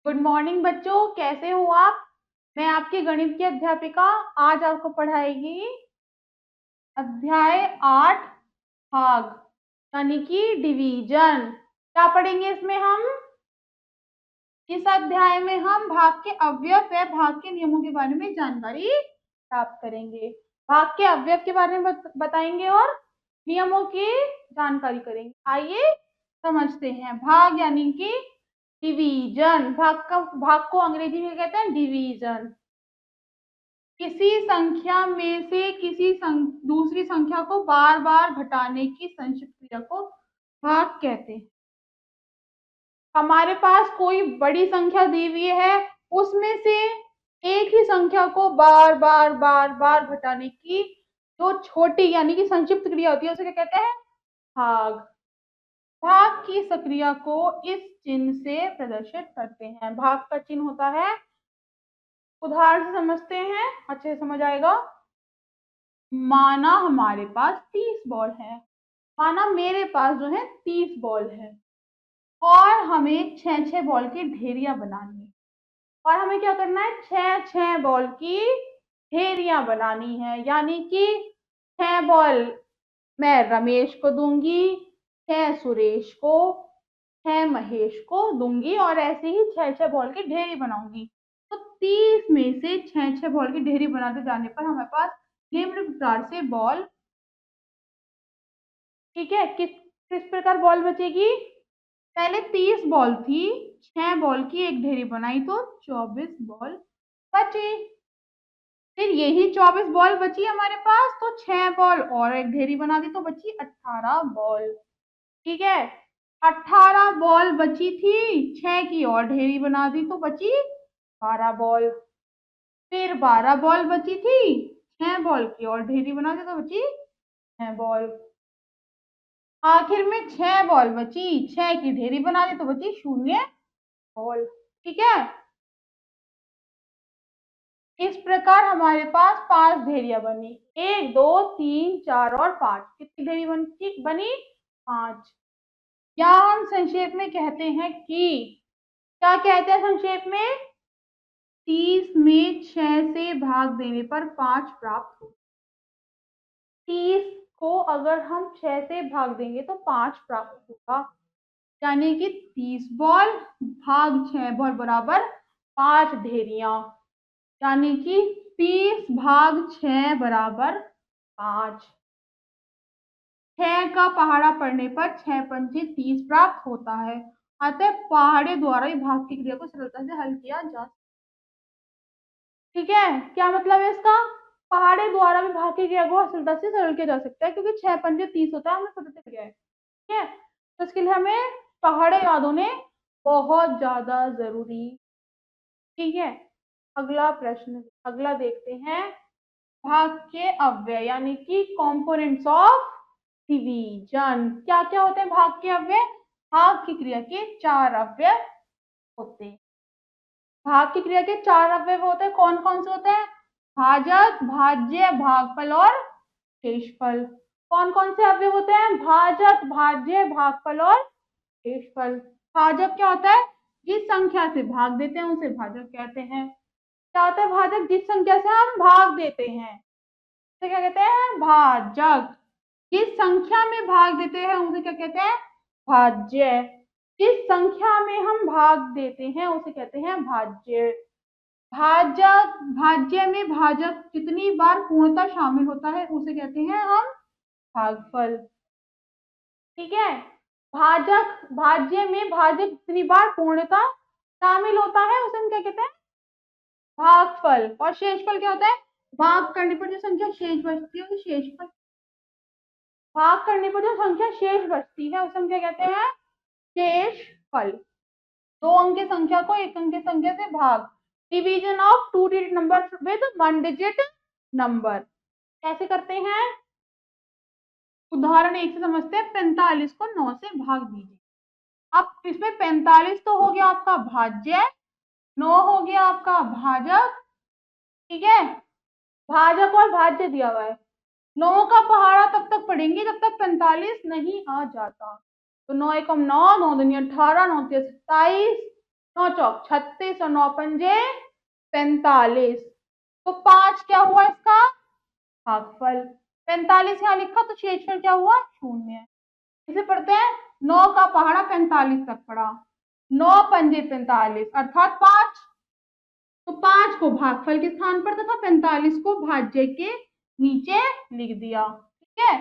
Good morning बच्चों, कैसे हो आप। मैं आपकी गणित की अध्यापिका आज आपको पढ़ाएगी अध्याय 8 भाग यानी कि डिवीजन। क्या पढ़ेंगे इसमें हम। इस अध्याय में हम भाग के अवयव व भाग के नियमों के बारे में जानकारी प्राप्त करेंगे। भाग के अवयव के बारे में बताएंगे और नियमों की जानकारी करेंगे। आइए समझते हैं। भाग यानी कि डिवीजन। भाग को अंग्रेजी में कहते हैं डिवीजन। किसी संख्या में से दूसरी संख्या को बार बार घटाने की संक्षिप्त क्रिया को भाग कहते हैं। हमारे पास कोई बड़ी संख्या दी हुई है, उसमें से एक ही संख्या को बार बार घटाने की जो छोटी यानी कि संक्षिप्त क्रिया होती है उसे क्या कहते हैं, भाग। भाग की क्रिया को इस चिन्ह से प्रदर्शित करते हैं। भाग का चिन्ह होता है, उदाहरण से समझते हैं, अच्छे से समझ आएगा। माना हमारे पास 30 बॉल है, माना मेरे पास जो है 30 बॉल है और हमें 6 बॉल की ढेरियां बनानी है। और हमें क्या करना है, 6 बॉल की ढेरियां बनानी है। यानी कि 6 बॉल मैं रमेश को दूंगी, 6 सुरेश को, 6 महेश को दूंगी और ऐसे ही 6 बॉल की ढेरी बनाऊंगी। तो 30 में से 6 बॉल की ढेरी बनाते जाने पर हमारे पास निम्न प्रकार से बॉल, ठीक है, किस किस प्रकार बॉल बचेगी। पहले 30 बॉल थी, 6 बॉल की एक ढेरी बनाई तो 24 बॉल बची। फिर यही 24 बॉल बची हमारे पास तो 6 बॉल और एक ढेरी बना दी तो बची 18 बॉल। ठीक है, 18 बॉल बची थी, 6 की और ढेरी बना दी तो बची 12 बॉल। फिर 12 बॉल बची थी, 6 बॉल की और ढेरी बना दी तो बची 6 बॉल। आखिर में 6 बॉल बची, 6 की ढेरी बना दी तो बची 0 बॉल। ठीक है, इस प्रकार हमारे पास 5 ढेरियां बनी, 1 2 3 4 और 5। कितनी ढेरी बनी 5। या हम संक्षेप में कहते हैं कि, क्या कहते हैं संक्षेप में, 30 में 6 से भाग देने पर 5 प्राप्त हो। 30 को अगर हम 6 से भाग देंगे तो 5 प्राप्त होगा। यानी कि 30 बॉल भाग 6 बॉल बराबर 5 ढेरियां। यानी कि 30 भाग 6 बराबर 5। 6 का पहाड़ा पड़ने पर 6 पंचे 30 प्राप्त होता है। अतः पहाड़े द्वारा ही भाग की क्रिया को सरलता से हल किया जा सकता। ठीक है, क्या मतलब है इसका, पहाड़े द्वारा भी भाग की क्रिया को सरलता से सरल किया जा सकता है क्योंकि 6 पंचे 30 होता है, हमें पता चल गया है। ठीक है, तो इसके लिए हमें पहाड़े याद होने बहुत ज्यादा जरूरी। ठीक है, अगला प्रश्न, अगला देखते हैं। भाग के अव्यय यानी कि कंपोनेंट्स ऑफ डिवीजन। क्या क्या होते हैं भाग के अव्यय। भाग की क्रिया के 4 अव्यय होते हैं। भाग की क्रिया के 4 अव्यय होते हैं, कौन कौन से होते हैं, भाजक, भाज्य, भागफल और शेषफल। कौन कौन से अव्यय होते हैं, भाजक, भाज्य, भागफल और शेषफल। भाजक क्या होता है, जिस संख्या से भाग देते हैं उसे भाजक कहते हैं। क्या होता है भाजक, जिस संख्या से हम भाग देते हैं उसे क्या कहते हैं, भाजक। जिस संख्या में भाग देते हैं उसे क्या कहते हैं, भाज्य। जिस संख्या में हम भाग देते हैं उसे कहते हैं भाज्य। भाजक, भाज्य में भाजक कितनी बार पूर्णता शामिल होता है उसे कहते हैं हम भागफल। ठीक है, भाजक, भाज्य में भाजक कितनी बार पूर्णता शामिल होता है उसे हम क्या कहते हैं, भागफल। और शेषफल क्या होता है, भाग करने पर जो संख्या शेष बचती है उसे शेषफल। भाग करने पर जो संख्या शेष बचती है उसे हम क्या कहते हैं, शेषफल। 2 अंक की संख्या को 1 अंक की संख्या से भाग। Division of 2 digit number with 1 digit number कैसे करते हैं, उदाहरण 1 से समझते हैं। 45 को 9 से भाग दीजिए। अब इसमें 45 तो हो गया आपका भाज्य, 9 हो गया आपका भाजक। ठीक है, भाजक और भाज्य दिया हुआ है। 9 का पहाड़ा तब तक पढ़ेंगे जब तक 45 नहीं आ जाता। तो 9 एकम 9, 9 दूनी 18, 9 तिया 27, 9 चौक 36 और 9 पंजे 45। तो 5 क्या हुआ इसका भागफल। 45 यहाँ लिखा तो शेषफल क्या हुआ 0। इसे पढ़ते हैं 9 का पहाड़ा 45 तक पड़ा, 9 पंजे 45 अर्थात 5। तो 5 को भागफल के स्थान पर तथा 45 को भाज्य के नीचे लिख दिया। ठीक है,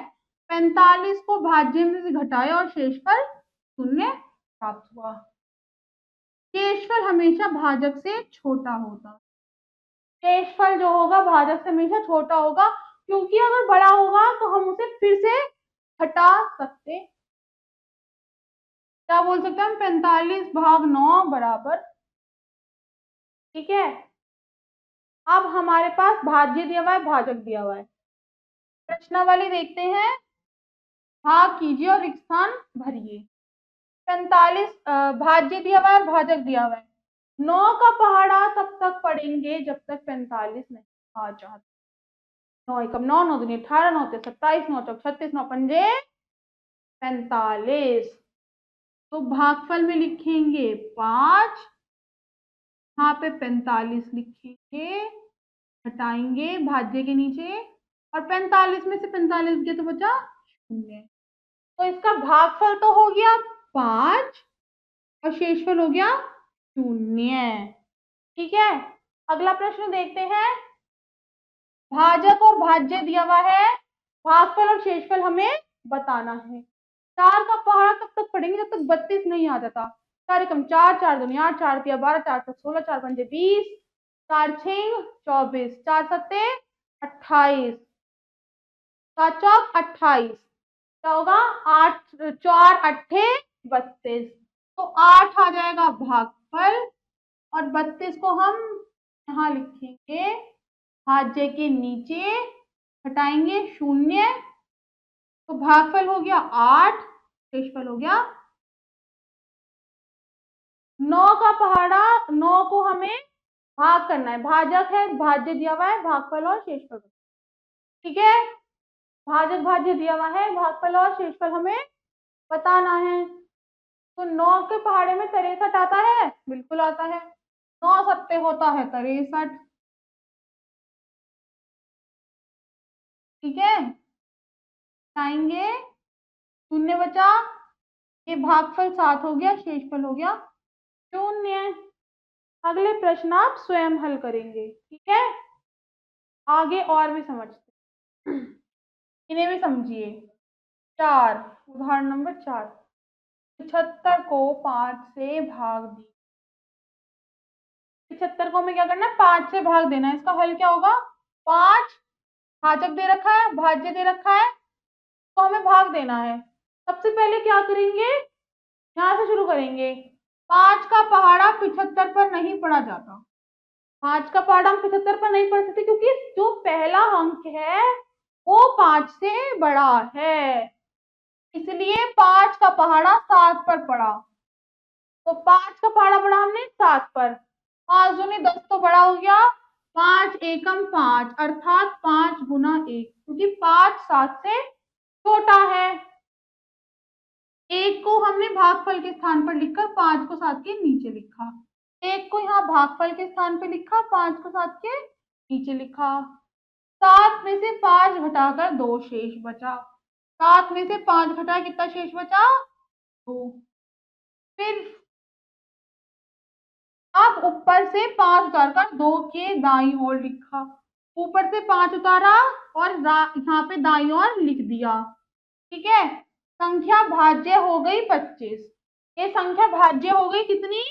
45 को भाज्य में से घटाया और शेषफल 0 प्राप्त हुआ। शेषफल हमेशा भाजक से छोटा होता है। शेषफल जो होगा भाजक से हमेशा छोटा होगा, क्योंकि अगर बड़ा होगा तो हम उसे फिर से घटा सकते। क्या बोल सकते हैं हम 45 भाग 9 बराबर। ठीक है, अब हमारे पास भाज्य दिया हुआ है भाजक दिया हुआ है। प्रश्नावली देखते हैं, भाग कीजिए और रिक्त स्थान भरिए। 45 भाज्य दिया हुआ है और भाजक दिया हुआ है। 9 का पहाड़ा तब तक पढ़ेंगे जब तक 45 नहीं आ जाता। 9 एकम 9, 9 दूनी 18, 9 ते 27, 9 चौक 36, 9 पंजे 45। तो भागफल में लिखेंगे 5, यहाँ पे 45 लिखेंगे, हटाएंगे भाज्य के नीचे और 45 में से 45 गया तो बचा 0। तो इसका भागफल तो हो गया 5 और शेषफल हो गया 0। ठीक है, अगला प्रश्न देखते हैं। भाजक और भाज्य दिया हुआ है, भागफल और शेषफल हमें बताना है। 4 का पहाड़ा तब तक पढ़ेंगे जब तक 32 नहीं आ जाता। 4 एकम 4, 4 दूनी 8, 4 तिया 12, 4 चौक 16, 4 पंजे 20, 4 छह 24, 4 सत्ते 28, 4 चौक 28। क्या होगा 8 4 अट्ठे 32। तो 8 आ जाएगा भागफल और 32 को हम यहाँ लिखेंगे भाज्य के नीचे, हटाएंगे 0। तो भागफल हो गया 8, शेषफल हो गया 9 का पहाड़ा। 9 को हमें भाग करना है, भाजक है भाज्य दिया हुआ है, भागफल और शेषफल। ठीक है, भाजक भाज्य दिया हुआ है, भागफल और शेषफल हमें बताना है। तो 9 के पहाड़े में 63 आता है, बिल्कुल आता है। 9 सत्ते होता है 63। ठीक है, आएंगे 0 बचा, ये भागफल 7 हो गया, शेषफल हो गया 0। अगले प्रश्न आप स्वयं हल करेंगे। ठीक है, आगे और भी समझते, इन्हें भी समझिए। 4, उदाहरण नंबर 4, 75 को 5 से भाग दी। 75 को हमें क्या करना है 5 से भाग देना है। इसका हल क्या होगा 5 भाजक दे रखा है भाज्य दे रखा है, तो हमें भाग देना है। सबसे पहले क्या करेंगे, यहां से शुरू करेंगे। 5 का पहाड़ा 75 पर नहीं पढ़ा जाता। 5 का पहाड़ा हम 75 पर नहीं पढ़ सकते क्योंकि जो पहला अंक है वो 5 से बड़ा है, इसलिए 5 का पहाड़ा 7 पर पड़ा। तो 5 का पहाड़ा पढ़ा हमने 7 पर, 5 दूनी 10 तो बड़ा हो गया, 5 एकम 5 अर्थात 5 गुना 1, क्योंकि 5 7 से छोटा है। 1 को हमने भागफल के स्थान पर लिखकर 5 को 7 के नीचे लिखा। 1 को यहाँ भागफल के स्थान पर लिखा, 5 को 7 के नीचे लिखा। 7 में से 5 घटाकर 2 शेष बचा। 7 में से 5 घटाया कितना शेष बचा 2। फिर अब ऊपर से 5 उतारकर 2 के दाईं ओर लिखा, ऊपर से 5 उतारा और यहाँ पे दाईं ओर लिख दिया। ठीक है, संख्या भाज्य हो गई 25। ये संख्या भाज्य हो गई कितनी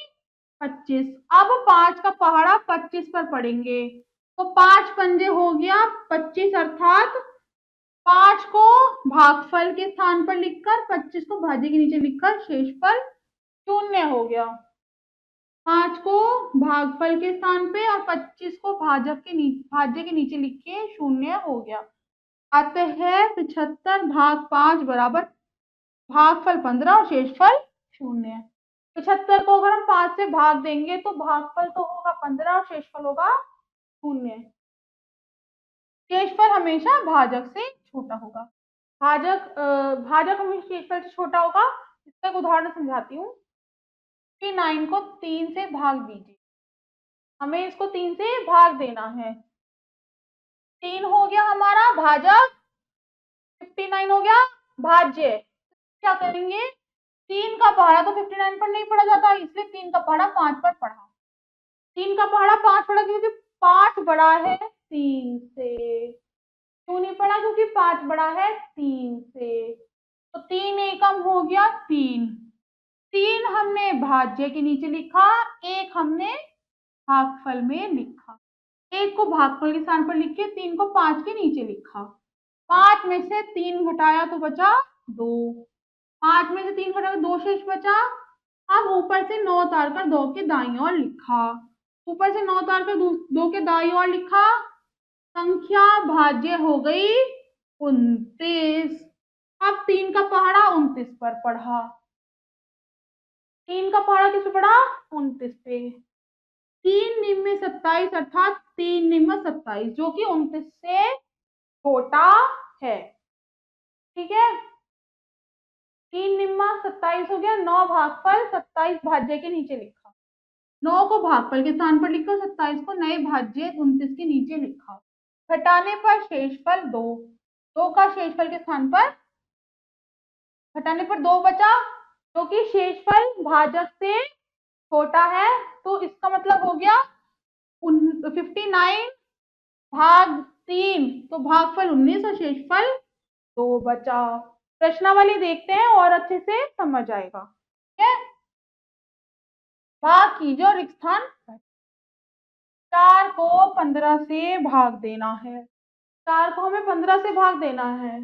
25। अब 5 का पहाड़ा 25 पर पढ़ेंगे, तो 5 पंजे हो गया 25 अर्थात 5 को भागफल के स्थान पर लिखकर 25 को भाज्य के नीचे लिखकर शेषफल 0 हो गया। 5 को भागफल के स्थान पे और 25 को भाज्य के नीचे लिख के 0 हो गया। अतः 75 भाग 5 बराबर भागफल 15 और शेषफल 0। 75 को अगर हम 5 से भाग देंगे तो भागफल तो होगा 15 और शेषफल होगा 0। शेषफल हमेशा भाजक से छोटा होगा। भाजक हमेशा शेषफल से छोटा होगा। इसका एक उदाहरण समझाती हूँ। 59 को 3 से भाग दीजिए, हमें इसको 3 से भाग देना है। 3 हो गया हमारा भाजक, 59 हो गया भाज्य। क्या करेंगे, 3 का पहाड़ा तो 59 पर नहीं पढ़ा जाता, इसलिए 3 का पहाड़ा 5 पर पढ़ा। 3 का पहाड़ा 5 पढ़ा क्योंकि 5 बड़ा है 3 से। क्यों नहीं पढ़ा, क्योंकि 5 बड़ा है 3 से। तो 3 एकम हो गया 3। 3 हमने भाज्य के नीचे लिखा, 1 हमने भागफल में लिखा। 1 को भागफल के स्थान पर लिख के 3 को 5 के नीचे लिखा। 5 में से 3 घटाया तो बचा 2। 5 में से 3 घटाया 2 शेष बचा। अब ऊपर से 9 उतार कर 2 के दाईं ओर लिखा। ऊपर से 9 उतार कर 2 के दाईं ओर लिखा, संख्या भाज्य हो गई 29। अब 3 का पहाड़ा 29 पर पढ़ा। 3 का पहाड़ा किस पे पढ़ा, 29 पे। 3 निम्न 27 अर्थात 3 निम्न 27 जो कि 29 से छोटा है। ठीक है, 3 निम्न 27 हो गया। 9 भागफल 27 भाज्य के नीचे लिखा। 9 को भागफल के स्थान पर लिखा, 27 को नए भाज्य 29 के नीचे लिखा। घटाने पर शेषफल 2। 2 का शेषफल के स्थान पर घटाने पर 2 बचा, क्योंकि शेषफल भाजक से छोटा है। तो इसका मतलब हो गया 59 भाग 3, तो भागफल 19 और शेषफल 2 बचा। प्रश्नावली देखते हैं और अच्छे से समझ आएगा। ठीक है, भाग कीजिए और स्थान 4 को 15 से भाग देना है। 4 को हमें 15 से भाग देना है।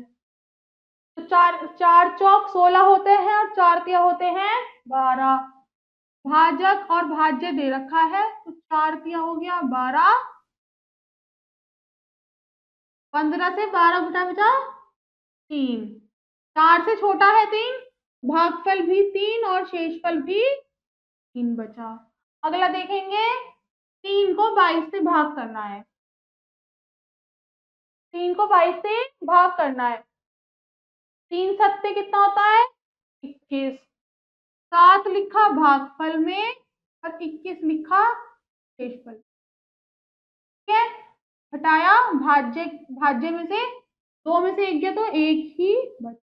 तो 4 चौक 16 होते हैं और 4 तिया होते हैं 12। भाजक और भाज्य दे रखा है, तो 4 तिया हो गया 12। 15 से 12 घटा बचा 3। 4 से छोटा है 3, भागफल भी 3 और शेषफल भी 3 बचा। अगला देखेंगे, 3 को 22 से भाग करना है। 3 को 22 से भाग करना है। 3 सत्ते कितना होता है 21। 7 लिखा भागफल में और 21 लिखा शेषफल। ठीक है, हटाया भाज्य, भाज्य में से 2 में से 1 गया तो 1 ही बचा।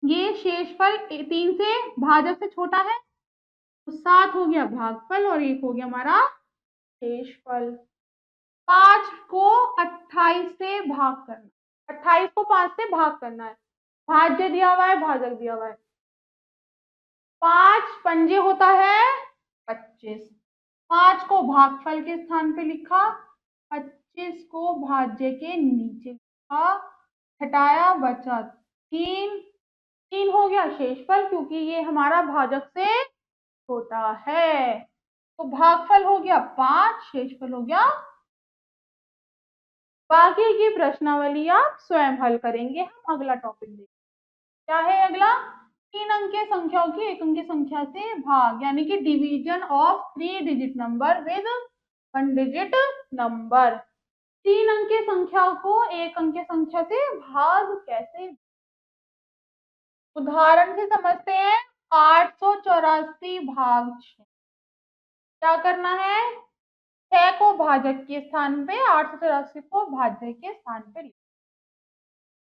ये शेषफल 3 से भाजक से छोटा है, तो 7 हो गया भागफल और 1 हो गया हमारा शेषफल। 5 को 28 से भाग करना, 28 को 5 से भाग करना है। भाज्य दिया हुआ है, भाजक दिया हुआ है। 5 पंजे होता है 25। 5 को भागफल के स्थान पे लिखा, 25 को भाज्य के नीचे लिखा, हटाया बचा 3। 3 हो गया शेषफल, क्योंकि ये हमारा भाजक से छोटा है। तो भागफल हो गया 5, शेषफल हो गया। बाकी की प्रश्नावली आप स्वयं हल करेंगे। हम अगला टॉपिक देखेंगे, क्या है अगला, 3 अंकीय संख्याओं की 1 अंकीय संख्या से भाग, यानी कि division of 3 digit number with 1 digit number. 3 अंकीय संख्याओं को 1 अंकीय संख्या से भाग कैसे, उदाहरण से समझते हैं। 884 भाग 6। क्या करना है, 6 को भाजक के स्थान पे, 884 को भाज्य के स्थान पे लिखना।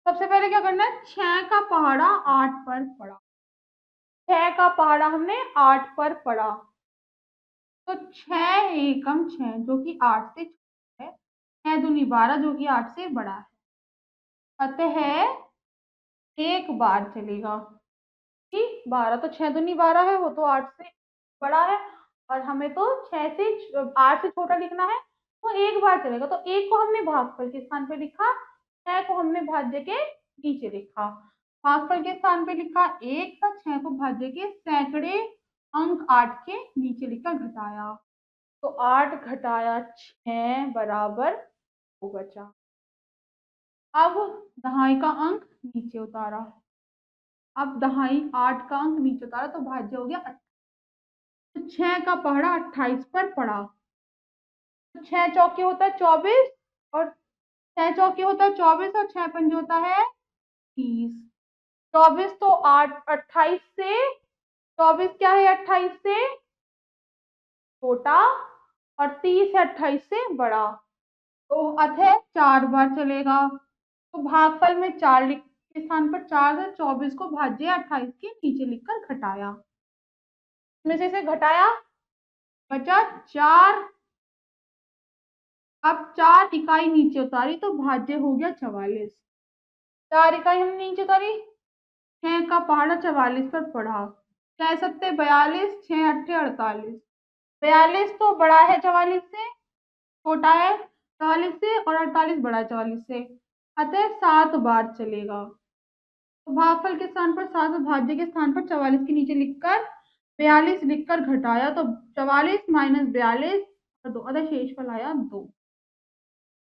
सबसे पहले क्या करना है, 6 का पहाड़ा 8 पर पड़ा। 6 का पहाड़ा हमने 8 पर पड़ा, तो 6 एकम 6 जो कि 8 से छोटा है, 6 दूनी 12 जो कि 8 से बड़ा है। अतः एक बार चलेगा कि 12 तो 6 दूनी 12 है, वो तो 8 से बड़ा है, और हमें तो 6 से 8 से छोटा लिखना है, तो एक बार चलेगा। तो 1 को हमने भागफल के स्थान पे लिखा, 6 को हमने भाज्य के नीचे लिखा। भागफल के स्थान पे लिखा 1, 6 को भाज्य के सैकड़े अंक 8 के नीचे लिखा, घटाया, तो 8 घटाया 6 बराबर 2 बचा। अब दहाई का अंक नीचे उतारा, अब दहाई 8 का अंक नीचे उतारा, तो भाज्य हो गया 28। तो 6 का पहाड़ा 28 पर पड़ा, तो 6 चौके होता है 24, और 6 चौके होता है 24 और 6 पंजे होता है 30। 24 तो 8 28 से 24 क्या है 28 से छोटा, और 30 है 28 से बड़ा। तो अतः 4 बार चलेगा। तो भागफल में 4 लिख के स्थान पर 4 से 24 को भाज्य 28 के नीचे लिखकर घटाया। इसमें से इसे घटाया, बचा 4। अब 4 इकाई नीचे उतारी तो भाज्य हो गया 44। 4 इकाई हमने नीचे उतारी, 6 का पहाड़ा 44 पर पढ़ा। 6 सत्ते 42, 6 अट्ठे 48। 42 तो बड़ा है 44 से, छोटा है 44 से, और 48 बड़ा है 44 से। अतः 7 बार चलेगा। तो भागफल के स्थान पर 7 और भाज्य के स्थान पर 44 के नीचे लिखकर 42 लिखकर घटाया तो 44 माइनस 42 और 2, अतः शेषफल आया 2।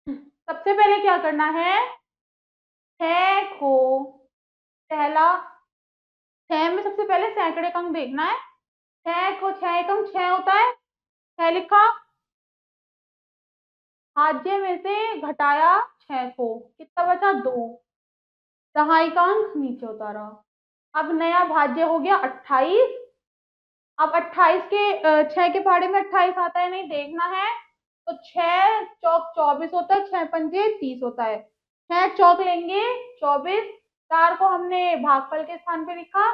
सबसे पहले क्या करना है, 6 को पहला, 6 में सबसे पहले सैकड़े का अंक देखना है। 6 को 6 एकम 6 होता है, 6 लिखा, भाज्य में से घटाया 6 को, कितना बचा 2, दहाई का अंक नीचे उतारा। अब नया भाज्य हो गया 28। अब 28 के 6 के पहाड़े में 28 आता है नहीं, देखना है। तो 6 चौक 24 होता है, 6 पंजे 30 होता है, 6 चौक लेंगे 24। 4 को हमने भागफल के स्थान पे लिखा,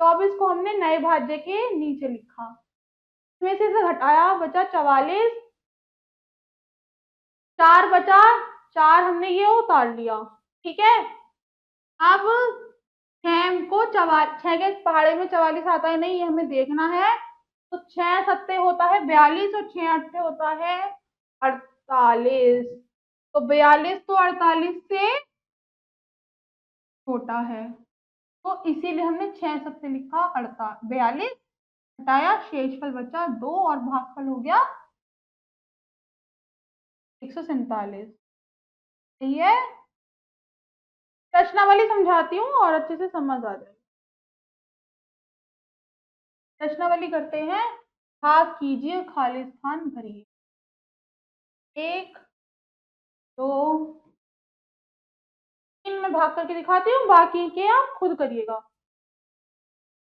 24 को हमने नए भाज्य के नीचे लिखा। इसमें से इसे घटाया, बचा 44। 4 बचा, 4 हमने ये उतार लिया, ठीक है। अब 6 को 6 के पहाड़े में 44 आता है नहीं, ये हमें देखना है। तो 6 सत्ते होता है 42 और 6 अट्ठे होता है 48। तो 42 तो 48 से छोटा है, तो इसीलिए हमने 6 सत्ते लिखा 42, हटाया, शेषफल बचा 2 और भागफल हो गया 147। सही है। प्रश्नावली समझाती हूँ और अच्छे से समझ आ जाए। प्रश्नावली करते हैं। भाग कीजिए, खाली स्थान भरिए। 1, 2, 3 में भाग करके दिखाती हूँ, बाकी के आप खुद करिएगा।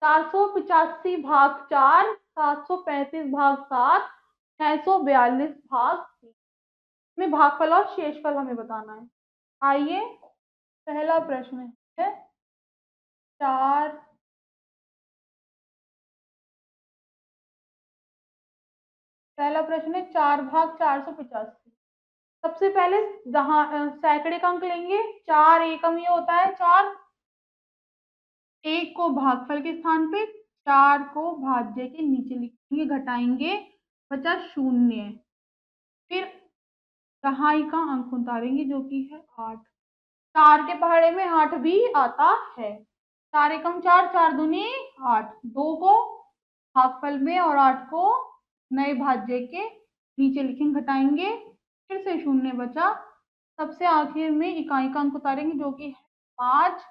485 भाग 4, 735 भाग 7, 642 भाग 3 में भागफल और शेषफल हमें बताना है। आइए, पहला प्रश्न है 4, पहला प्रश्न है 4 भाग 485। सबसे पहले सैकड़े का अंक लेंगे। 4 एकम ये होता है 4, 1 को भागफल के स्थान पे, 4 को भाज्य के नीचे लिखेंगे, घटाएंगे, बचा 0। फिर दहाई का अंक उतारेंगे जो कि है 8। 4 के पहाड़े में 8 भी आता है। 4 एकम 4, 4 दूनी 8। 2 को भागफल में और 8 को नए भाज्य के नीचे लिखेंगे, घटाएंगे, फिर से 0 बचा। सबसे आखिर में इकाई का अंक उतारेंगे जो कि है 5।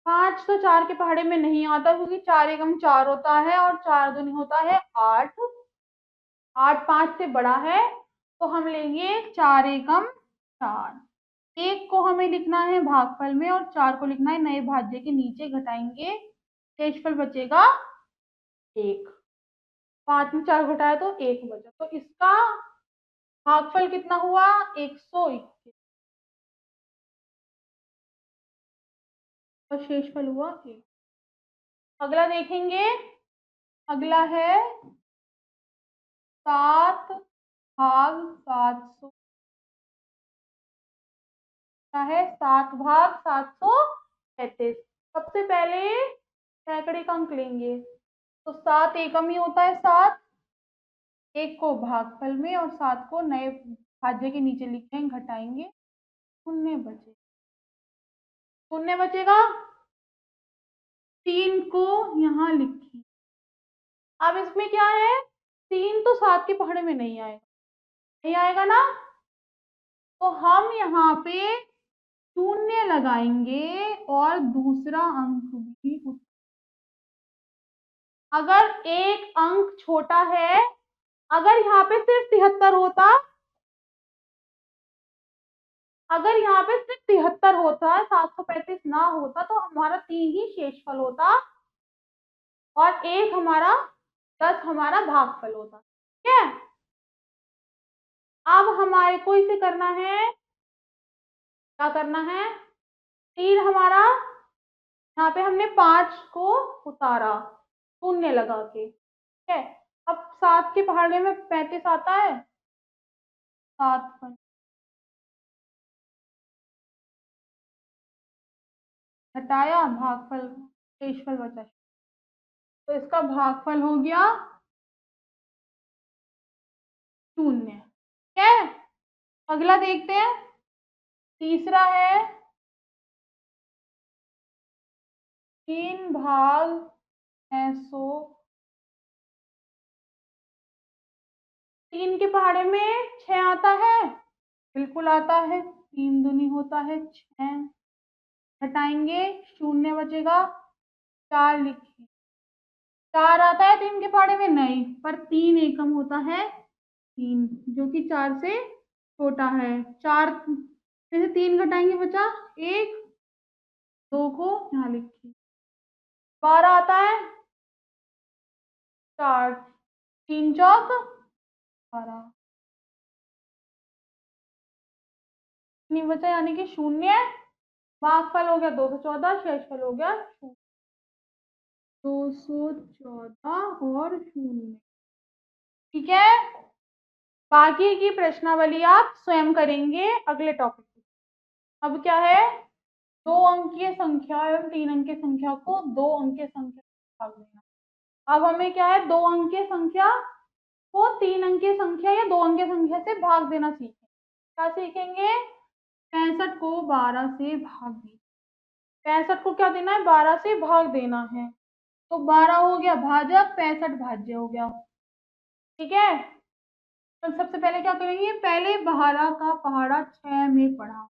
5 तो 4 के पहाड़े में नहीं आता क्योंकि 4 एकम 4 होता है और 4 दूनी होता है 8। 8 5 से बड़ा है, तो हम लेंगे 4 एकम 4। 1 को हमें लिखना है भागफल में और 4 को लिखना है नए भाज्य के नीचे, घटाएंगे, शेषफल बचेगा 1। 5 में 4 घटाया तो 1 बचा, तो इसका भागफल कितना हुआ 121 और शेषफल हुआ 1। अगला देखेंगे, अगला है 7 भाग 700 का है, 7 भाग 735। सबसे पहले सैकड़े का अंक लेंगे। तो 7 एकम ही होता है 7, 1 को भागफल में और 7 को नए भाज्य के नीचे लिखेंगे, घटाएंगे, 0 बचे, 0 बचेगा। 3 को यहाँ लिखिए। अब इसमें क्या है, 3 तो 7 के पहाड़े में नहीं आएगा, नहीं आएगा ना, तो हम यहाँ पे 0 लगाएंगे और दूसरा अंक भी। अगर एक अंक छोटा है, अगर यहाँ पे सिर्फ 73 होता, अगर यहाँ पे सिर्फ 73 होता, 735 ना होता, तो हमारा 3 ही शेषफल होता। और 1 हमारा 10 हमारा भागफल होता है। ठीक है, अब हमारे को इसे करना है, क्या करना है, 3 हमारा, यहाँ पे हमने 5 को उतारा शून्य लगा के। ठीक है, अब 7 के पहाड़े में 35 आता है, 7 हटाया, भागफल शेषफल बचा, तो इसका भागफल हो गया 0। ठीक है, अगला देखते हैं, तीसरा है 3 भाग 600, 3 के पहाड़े में 6 आता है, बिल्कुल आता है, 3 दूनी होता है 6, हटाएंगे शून्य बचेगा, 4 लिखिए, 4 आता है 3 के पहाड़े में, नहीं, पर 3 एकम होता है 3, जो कि 4 से छोटा है। 4 में से 3 घटाएंगे, बचा 1, 2 को यहाँ लिखिए, 12 आता है, 4, 3 चौक 12, नहीं बचा, यानी कि 0, भागफल हो गया 214, शेषफल हो गया 214 और 0। ठीक है, बाकी की प्रश्नावली आप स्वयं करेंगे अगले टॉपिक में। अब क्या है, 2 अंकीय संख्या एवं 3 अंकीय संख्या को 2 अंकीय संख्या से भाग देना। अब हमें क्या है, 2 अंकीय संख्या को 3 अंकीय संख्या या 2 अंकीय संख्या से भाग देना सीखें। क्या सीखेंगे, 65 को 12 से भाग देना, 65 को क्या देना है, 12 से भाग देना है, तो 12 हो गया भाजक, 65 भाज्य हो गया। ठीक है, तो सबसे पहले क्या करेंगे, पहले 12 का पहाड़ा 6 में पढ़ा,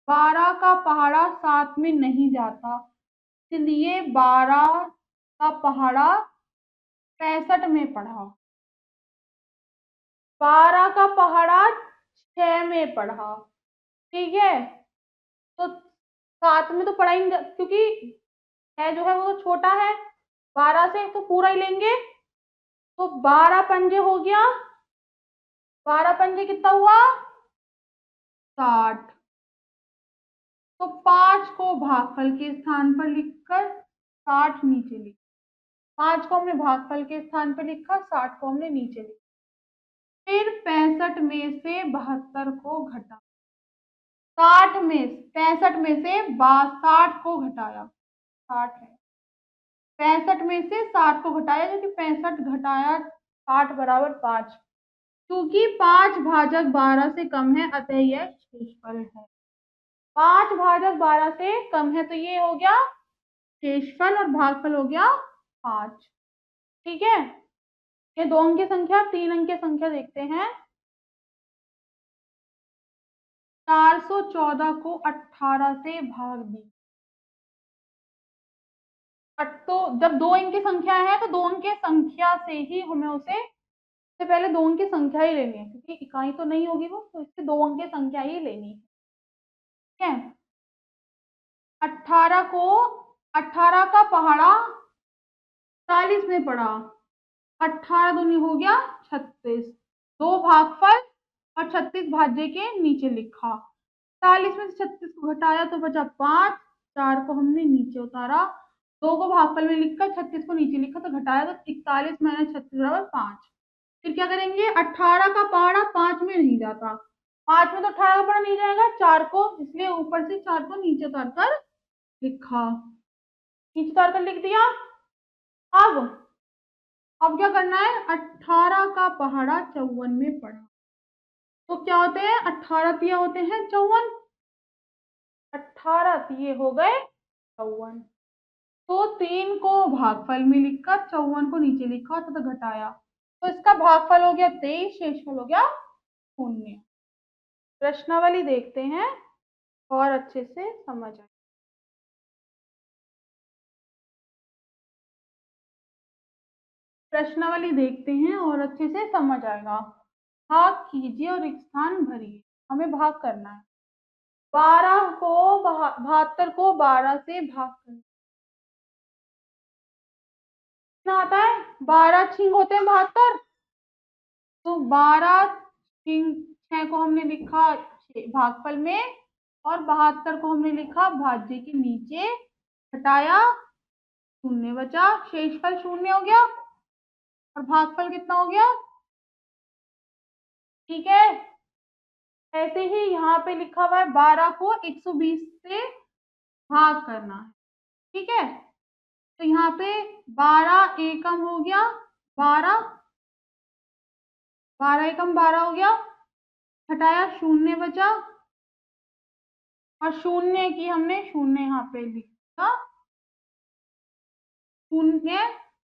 12 का पहाड़ा 7 में नहीं जाता, इसलिए 12 का पहाड़ा 65 में पढ़ा, 12 का पहाड़ा 6 में पढ़ा। ठीक है, तो 7 में तो पढ़ा ही नहीं, क्योंकि है जो है वो तो छोटा है, 12 से तो पूरा ही लेंगे, तो 12 पंजे हो गया, 12 पंजे कितना हुआ, 60, तो 5 को भागफल के स्थान पर लिखकर 60 नीचे लिख, 5 को हमने भागफल के स्थान पर लिखा, 60 को हमने नीचे लिखा, फिर 65 में से 72 को घटा, 60 में 65 में से 60 को घटाया, 60 है, 65 में से 60 को घटाया, जो कि 65 घटाया 60 बराबर 5, क्योंकि 5 भाजक 12 से कम है, अतः यह शेषफल है। 5 भाजक 12 से कम है, तो ये हो गया शेषफल और भागफल हो गया 5। ठीक है, ये 2 अंकीय संख्या 3 अंकीय संख्या देखते हैं, 414 को 18 से भाग दी, तो जब 2 अंकीय संख्या है तो 2 अंकीय संख्या से ही हमें उसे, सबसे पहले 2 अंकीय संख्या ही लेनी है, क्योंकि इकाई तो नहीं होगी वो, तो इससे 2 अंकीय संख्या ही लेनी है। ठीक है, 18 को, 18 का पहाड़ा 40 में पड़ा, 18 दूनी हो गया 36, 2 भागफल और 36 भाज्य के नीचे लिखा, 40 में से 36 को घटाया तो बचा 5, 4 को हमने नीचे उतारा, 2 को भागफल में लिखकर 36 को नीचे लिखा, तो घटाया तो 41 माइनस 36 बराबर 5। फिर क्या करेंगे, 18 का पहाड़ा 5 में नहीं जाता, 5 में तो 18 का पहाड़ा नहीं जाएगा, 4 को, इसलिए ऊपर से 4 को नीचे उतार कर लिखा, नीचे उतार कर लिख दिया। अब क्या करना है, 18 का पहाड़ा 54 में पड़ा, तो क्या होते हैं, 18 तिया होते हैं 54, 18 तिये हो गए 54, तो 3 को भागफल में लिखकर 54 को नीचे लिखा तो घटाया, तो इसका भागफल हो गया 23, शेषफल हो गया 0। प्रश्नावली देखते हैं और अच्छे से समझ आए, प्रश्नावली देखते हैं और अच्छे से समझ आएगा। भाग कीजिए और एक स्थान भरिए, हमें भाग करना है, 12 को 72 को 12 से भाग करना, कितना आता है? 12 छींक होते हैं 72। तो 12 छींक 6 को हमने लिखा भागफल में, और 72 को हमने लिखा भाज्य के नीचे, हटाया, शून्य बचा, शेषफल शून्य हो गया और भागफल कितना हो गया? ठीक है। ऐसे ही यहाँ पे लिखा हुआ है 12 को 120 से भाग करना है। ठीक है, तो यहाँ पे 12 एकम हो गया 12, 12 एकम 12 हो गया, हटाया, शून्य बचा, और शून्य की हमने शून्य यहाँ पे लिखा, शून्य,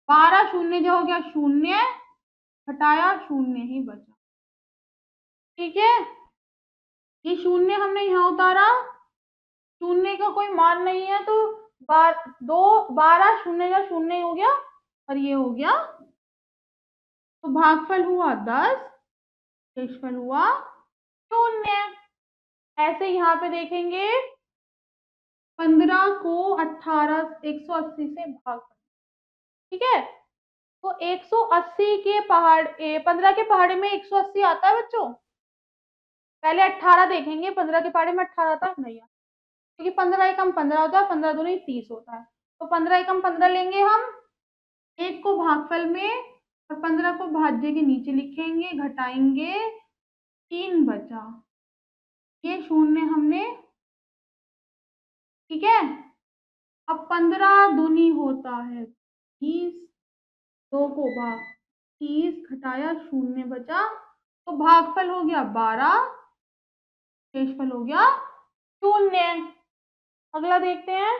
12 शून्य जो हो गया शून्य, हटाया, शून्य ही बचा। ठीक है, ये शून्य हमने यहाँ उतारा, शून्य का कोई मान नहीं है तो 12 शून्य का शून्य हो गया और ये हो गया, तो भागफल हुआ 10, शेषफल हुआ शून्य। ऐसे यहाँ पे देखेंगे 15 को 180 से भाग, ठीक है, तो 180 के 15 के पहाड़े में 180 आता है बच्चों? पहले 18 देखेंगे, 15 के पहाड़े में 18 आता है नहीं आता, क्योंकि 15 एकम 15 होता है, 15 दूनी 30 होता है, तो 15 एकम 15 लेंगे हम, एक को भागफल में और 15 को भाज्य के नीचे लिखेंगे, घटाएंगे, 3 बचा, ये शून्य हमने, ठीक है। अब 15 दूनी होता है 30, 2 को भाग 30, घटाया, शून्य बचा, तो भागफल हो गया 12, शेषफल हो गया शून्य। अगला देखते हैं,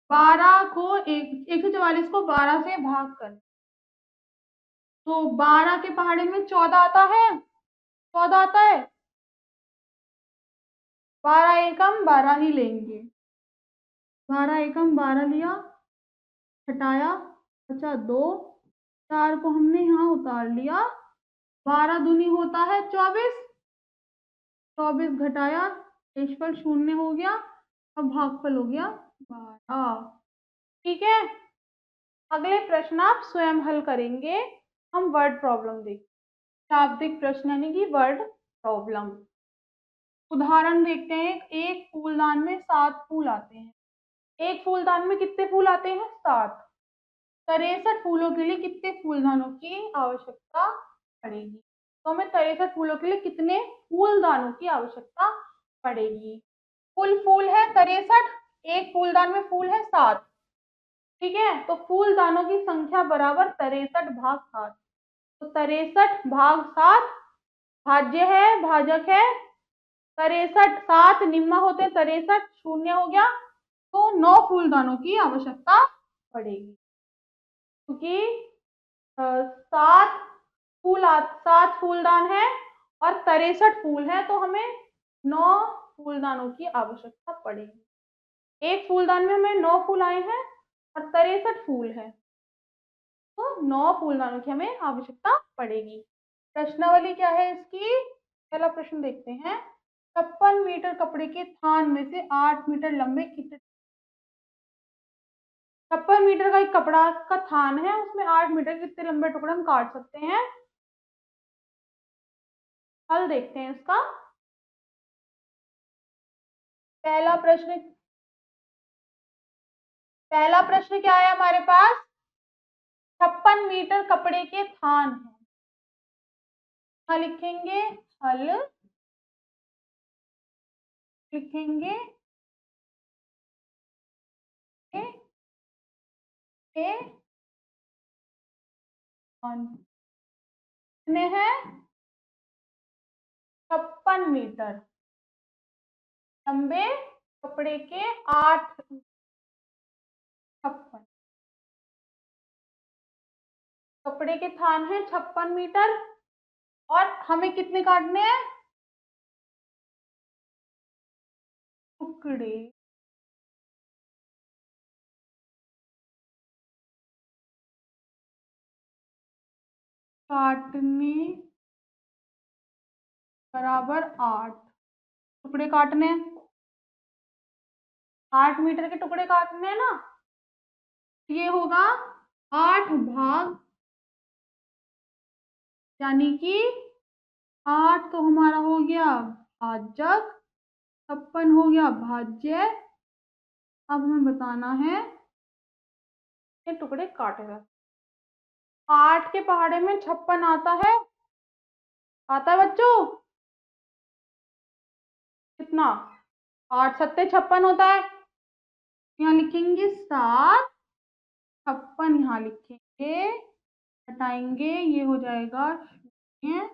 12 को 144 को 12 से भाग कर, तो 12 के पहाड़े में 14 आता है, 14 आता है, 12 एकम 12 ही लेंगे, 12 एकम 12 लिया, हटाया, बचा 2, 4 को हमने यहाँ उतार लिया, 12 दूनी होता है 24, 24 घटाया, शेषफल शून्य हो गया, अब भागफल हो गया 12। ठीक है, अगले प्रश्न आप स्वयं हल करेंगे। हम वर्ड प्रॉब्लम देखें, शाब्दिक प्रश्न यानी कि वर्ड प्रॉब्लम। उदाहरण देखते हैं, एक फूलदान में 7 फूल आते हैं। एक फूलदान में कितने फूल आते हैं? 7। 63 फूलों के लिए कितने फूलदानों की आवश्यकता पड़ेगी? तो हमें 63 फूलों के लिए कितने फूलदानों की आवश्यकता पड़ेगी? कुल फूल है 63, एक फूलदान में फूल है 7, ठीक है, तो फूलदानों की संख्या बराबर 63 भाग 7, तो 63 भाग 7 भाज्य है, भाजक है, 63 7 निम्न होते 63, शून्य हो गया, तो 9 फूलदानों की आवश्यकता पड़ेगी, क्योंकि 7 फूलदान है और 63 फूल है, तो हमें 9 फूलदानों की आवश्यकता पड़ेगी। एक फूलदान में हमें 9 फूल आए हैं और 63 फूल है, तो 9 फूलदानों की हमें आवश्यकता पड़ेगी। प्रश्नावली क्या है इसकी? पहला प्रश्न देखते हैं, 56 मीटर कपड़े के थान में से 8 मीटर लंबे कितने, 56 मीटर का एक कपड़ा का थान है, उसमें 8 मीटर के कितने लंबे टुकड़े हम काट सकते हैं? हल देखते हैं इसका। पहला प्रश्न, पहला प्रश्न क्या है हमारे पास? 56 मीटर कपड़े के थान है, हाँ लिखेंगे, हल लिखेंगे ए, ए, कितने हैं? 56 मीटर लंबे कपड़े के 8, 56 कपड़े के थान है 56 मीटर, और हमें कितने काटने हैं? टुकड़े, काटने बराबर 8 टुकड़े काटने हैं, 8 मीटर के टुकड़े काटने हैं ना, ये होगा 8 भाग, यानी कि 8 तो हमारा हो गया भाजक, 56 हो गया भाज्य। अब हमें बताना है ये टुकड़े काटे हुए। 8 के पहाड़े में 56 आता है बच्चों? कितना? 8 सत्ते 56 होता है। यहाँ लिखेंगे 7, 56 यहाँ लिखेंगे, हटाएंगे ये हो जाएगा 0,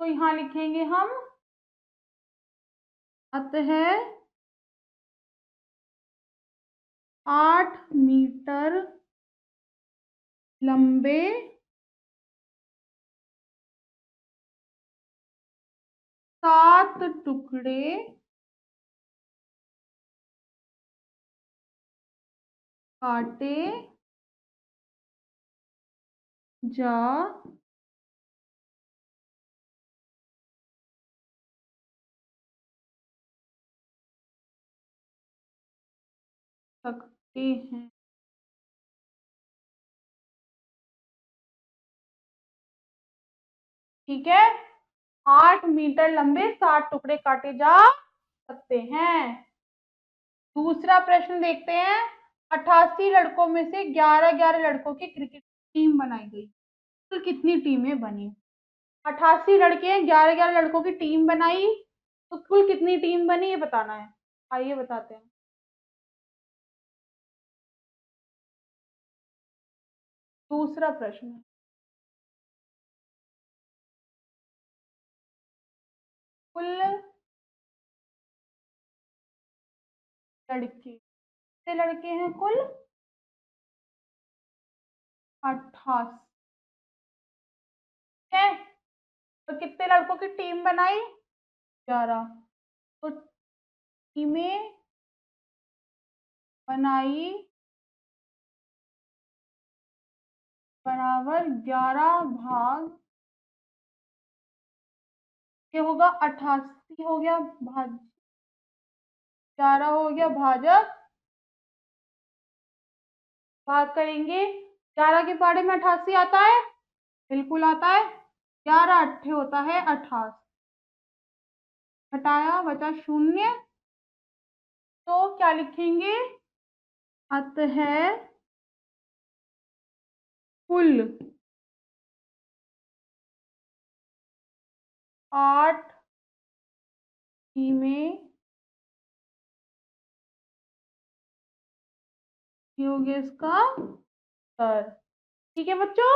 तो यहाँ लिखेंगे हम अतः 8 मीटर लंबे 7 टुकड़े काटे जा सकते हैं। ठीक है, 8 मीटर लंबे 7 टुकड़े काटे जा सकते हैं। दूसरा प्रश्न देखते हैं। 88 लड़कों में से 11-11 लड़कों की क्रिकेट टीम बनाई गई, तो कितनी टीमें बनी? 88 लड़के हैं, 11-11 लड़कों की टीम बनाई, तो कुल कितनी टीम बनी ये बताना है। आइए बताते हैं। दूसरा प्रश्न, कुल लड़के, कितने लड़के हैं कुल? 88 है। तो कितने लड़कों की टीम बनाई? 11। तो टीमें बनाई बराबर 11 भाग, ये होगा 88 हो गया भाज, 11 हो गया भाजक, भाग करेंगे 11 के पहाड़े में 88 आता है, बिल्कुल आता है। 11 अट्ठे होता है 88, हटाया बचा 0, तो क्या लिखेंगे? अतः कुल 8 टीमें, ये हो गया इसका उत्तर। ठीक है बच्चों,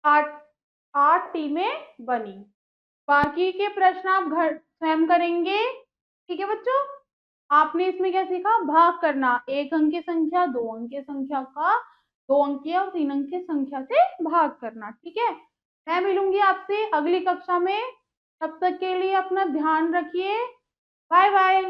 8 8 टीमें बनी। बाकी के प्रश्न आप घर स्वयं करेंगे। ठीक है बच्चों, आपने इसमें क्या सीखा? भाग करना, एक अंक की संख्या, दो अंक की संख्या का 2 अंकीय और 3 अंक की संख्या से भाग करना। ठीक है, मैं मिलूंगी आपसे अगली कक्षा में। तब तक के लिए अपना ध्यान रखिए। Bye bye.